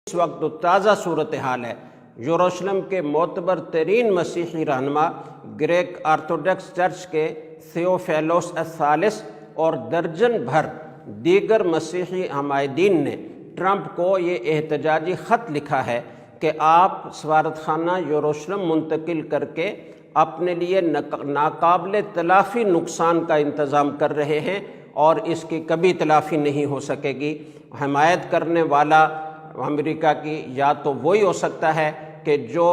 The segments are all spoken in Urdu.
اس وقت تازہ صورتحال ہے۔ یروشلم کے معتبر ترین مسیحی رہنما گریک آرتھوڈکس چرچ کے تھیوفیلوس الثالث اور درجن بھر دیگر مسیحی عمائدین نے ٹرمپ کو یہ احتجاجی خط لکھا ہے کہ آپ سفارتخانہ یروشلم منتقل کر کے اپنے لیے ناقابل تلافی نقصان کا انتظام کر رہے ہیں اور اس کی کبھی تلافی نہیں ہو سکے گی۔ حمایت کرنے والا امریکہ کی یا تو وہی ہو سکتا ہے کہ جو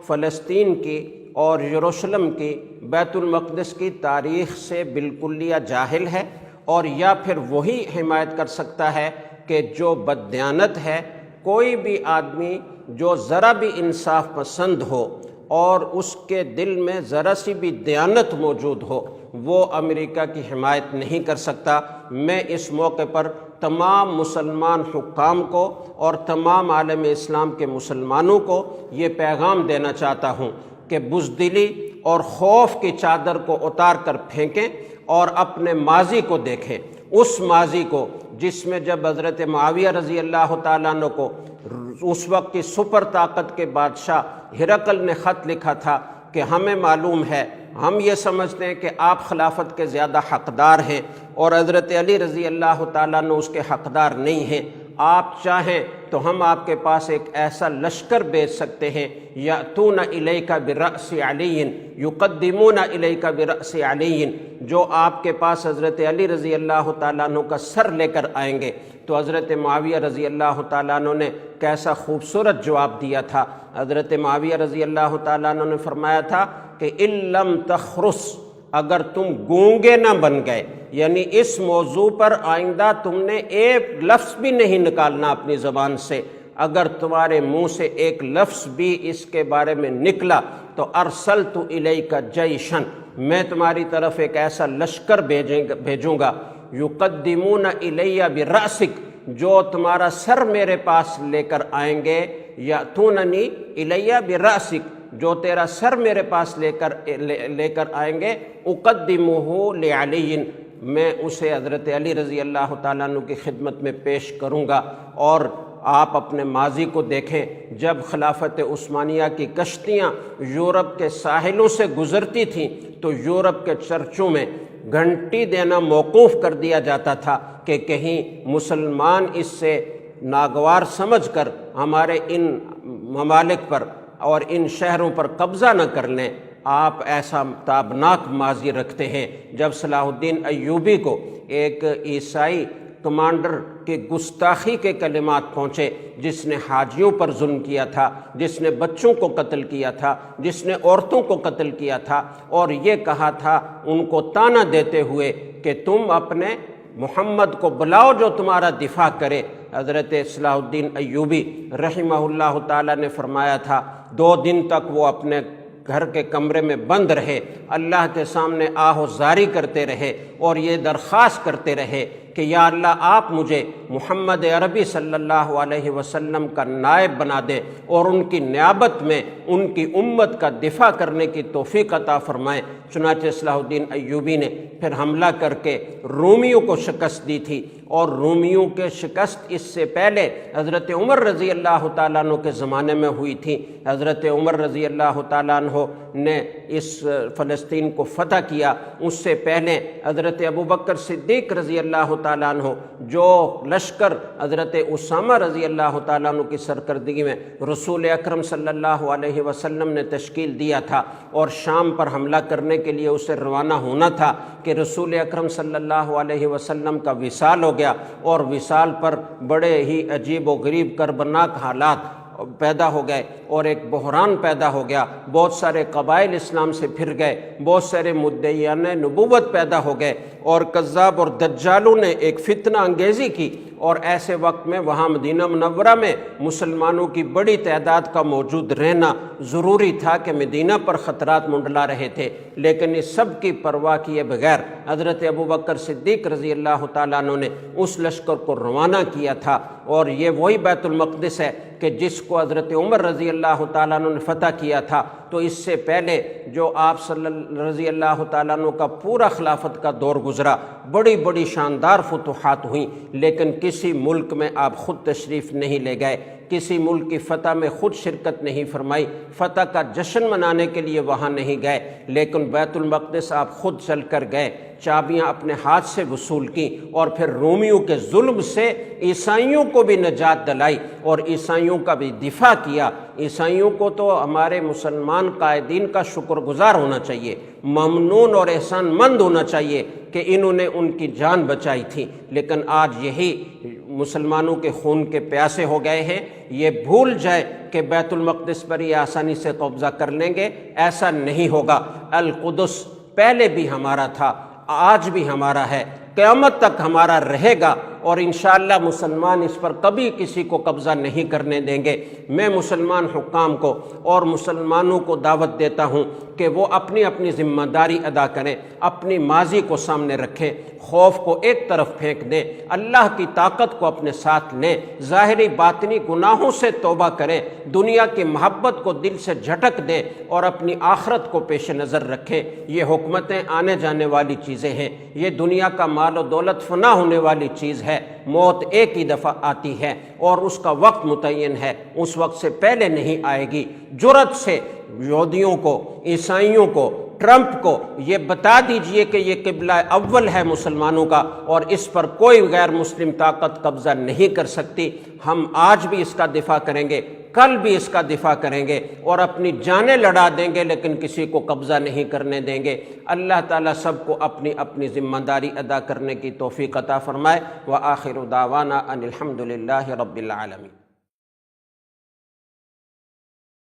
فلسطین کی اور یروشلم کی بیت المقدس کی تاریخ سے بالکلیہ جاہل ہے، اور یا پھر وہی حمایت کر سکتا ہے کہ جو بددیانت ہے۔ کوئی بھی آدمی جو ذرا بھی انصاف پسند ہو اور اس کے دل میں ذرا سی بھی دیانت موجود ہو، وہ امریکہ کی حمایت نہیں کر سکتا۔ میں اس موقع پر تمام مسلمان حکام کو اور تمام عالم اسلام کے مسلمانوں کو یہ پیغام دینا چاہتا ہوں کہ بزدلی اور خوف کی چادر کو اتار کر پھینکیں اور اپنے ماضی کو دیکھیں، اس ماضی کو جس میں جب حضرت معاویہ رضی اللہ تعالیٰ عنہ کو اس وقت کی سپر طاقت کے بادشاہ ہرقل نے خط لکھا تھا کہ ہمیں معلوم ہے، ہم یہ سمجھتے ہیں کہ آپ خلافت کے زیادہ حقدار ہیں اور حضرت علی رضی اللہ تعالیٰ عنہ اس کے حقدار نہیں ہیں، آپ چاہیں تو ہم آپ کے پاس ایک ایسا لشکر بھیج سکتے ہیں، یأتون الیک برأس علی یقدمون الیک برأس علی، جو آپ کے پاس حضرت علی رضی اللہ تعالیٰ عنہ کا سر لے کر آئیں گے۔ تو حضرت معاویہ رضی اللہ تعالیٰ عنہ نے کیسا خوبصورت جواب دیا تھا۔ حضرت معاویہ رضی اللہ تعالیٰ عنہ نے فرمایا تھا کہ ان لم تخرس، اگر تم گونگے نہ بن گئے، یعنی اس موضوع پر آئندہ تم نے ایک لفظ بھی نہیں نکالنا اپنی زبان سے، اگر تمہارے منہ سے ایک لفظ بھی اس کے بارے میں نکلا تو ارسلت الیک جیشن، میں تمہاری طرف ایک ایسا لشکر بھیجوں گا، یقدمون الی برأسک، جو تمہارا سر میرے پاس لے کر آئیں گے، یأتوننی الی برأسک، جو تیرا سر میرے پاس لے کر آئیں گے، اقدمہ لعلی، میں اسے حضرت علی رضی اللہ تعالیٰ عنہ کی خدمت میں پیش کروں گا۔ اور آپ اپنے ماضی کو دیکھیں، جب خلافت عثمانیہ کی کشتیاں یورپ کے ساحلوں سے گزرتی تھیں تو یورپ کے چرچوں میں گھنٹی دینا موقوف کر دیا جاتا تھا کہ کہیں مسلمان اس سے ناگوار سمجھ کر ہمارے ان ممالک پر اور ان شہروں پر قبضہ نہ کر لیں۔ آپ ایسا تابناک ماضی رکھتے ہیں۔ جب صلاح الدین ایوبی کو ایک عیسائی کمانڈر کے گستاخی کے کلمات پہنچے، جس نے حاجیوں پر ظلم کیا تھا، جس نے بچوں کو قتل کیا تھا، جس نے عورتوں کو قتل کیا تھا، اور یہ کہا تھا ان کو طعنہ دیتے ہوئے کہ تم اپنے محمد کو بلاؤ جو تمہارا دفاع کرے، حضرت صلاح الدین ایوبی رحمہ اللہ تعالیٰ نے فرمایا تھا 2 دن تک وہ اپنے گھر کے کمرے میں بند رہے، اللہ کے سامنے آہ و زاری کرتے رہے اور یہ درخواست کرتے رہے کہ یا اللہ آپ مجھے محمد عربی صلی اللہ علیہ وسلم کا نائب بنا دے اور ان کی نیابت میں ان کی امت کا دفاع کرنے کی توفیق عطا فرمائے۔ چنانچہ صلاح الدین ایوبی نے پھر حملہ کر کے رومیوں کو شکست دی تھی، اور رومیوں کے شکست اس سے پہلے حضرت عمر رضی اللہ تعالیٰ عنہ کے زمانے میں ہوئی تھی۔ حضرت عمر رضی اللہ تعالیٰ عنہ نے اس فلسطین کو فتح کیا، اس سے پہلے حضرت ابوبکر صدیق رضی اللہ تعالیٰ عنہ جو لشکر حضرت اسامہ رضی اللہ تعالیٰ عنہ کی سرکردگی میں رسول اکرم صلی اللہ علیہ وسلم نے تشکیل دیا تھا اور شام پر حملہ کرنے کے لیے اسے روانہ ہونا تھا کہ رسول اکرم صلی اللہ علیہ وسلم کا وصال ہو گیا، اور وصال پر بڑے ہی عجیب و غریب کربناک حالات پیدا ہو گئے اور ایک بحران پیدا ہو گیا، بہت سارے قبائل اسلام سے پھر گئے، بہت سارے مدعیان نبوت پیدا ہو گئے، اور کذاب اور دجالوں نے ایک فتنہ انگیزی کی، اور ایسے وقت میں وہاں مدینہ منورہ میں مسلمانوں کی بڑی تعداد کا موجود رہنا ضروری تھا کہ مدینہ پر خطرات منڈلا رہے تھے، لیکن اس سب کی پرواہ کیے بغیر حضرت ابوبکر صدیق رضی اللہ تعالیٰ عنہ نے اس لشکر کو روانہ کیا تھا، اور یہ وہی بیت المقدس ہے کہ جس کو حضرت عمر رضی اللہ تعالیٰ عنہ نے فتح کیا تھا۔ تو اس سے پہلے جو آپ رضی اللہ تعالیٰ عنہ کا پورا خلافت کا دور گزرا، بڑی بڑی شاندار فتوحات ہوئیں، لیکن کسی ملک میں آپ خود تشریف نہیں لے گئے، کسی ملک کی فتح میں خود شرکت نہیں فرمائی، فتح کا جشن منانے کے لیے وہاں نہیں گئے، لیکن بیت المقدس آپ خود چل کر گئے، چابیاں اپنے ہاتھ سے وصول کی، اور پھر رومیوں کے ظلم سے عیسائیوں کو بھی نجات دلائی اور عیسائیوں کا بھی دفاع کیا۔ عیسائیوں کو تو ہمارے مسلمان قائدین کا شکر گزار ہونا چاہیے، ممنون اور احسان مند ہونا چاہیے کہ انہوں نے ان کی جان بچائی تھی، لیکن آج یہی مسلمانوں کے خون کے پیاسے ہو گئے ہیں، یہ بھول جائے کہ بیت المقدس پر یہ آسانی سے قبضہ کر لیں گے، ایسا نہیں ہوگا۔ القدس پہلے بھی ہمارا تھا، آج بھی ہمارا ہے، قیامت تک ہمارا رہے گا، اور انشاءاللہ مسلمان اس پر کبھی کسی کو قبضہ نہیں کرنے دیں گے۔ میں مسلمان حکام کو اور مسلمانوں کو دعوت دیتا ہوں کہ وہ اپنی اپنی ذمہ داری ادا کریں، اپنی ماضی کو سامنے رکھیں، خوف کو ایک طرف پھینک دیں، اللہ کی طاقت کو اپنے ساتھ لیں، ظاہری باطنی گناہوں سے توبہ کریں، دنیا کی محبت کو دل سے جھٹک دیں اور اپنی آخرت کو پیش نظر رکھیں۔ یہ حکومتیں آنے جانے والی چیزیں ہیں، یہ دنیا کا مال و دولت فنا ہونے والی چیز ہے، موت ایک ہی دفعہ آتی ہے اور اس کا وقت متعین ہے، اس وقت سے پہلے نہیں آئے گی۔ جرأت سے یہودیوں کو، عیسائیوں کو، ٹرمپ کو یہ بتا دیجئے کہ یہ قبلہ اول ہے مسلمانوں کا اور اس پر کوئی غیر مسلم طاقت قبضہ نہیں کر سکتی۔ ہم آج بھی اس کا دفاع کریں گے، کل بھی اس کا دفاع کریں گے اور اپنی جانیں لڑا دیں گے، لیکن کسی کو قبضہ نہیں کرنے دیں گے۔ اللہ تعالیٰ سب کو اپنی اپنی ذمہ داری ادا کرنے کی توفیق عطا فرمائے۔ وآخر دعوانا ان الحمد للہ رب العالمین۔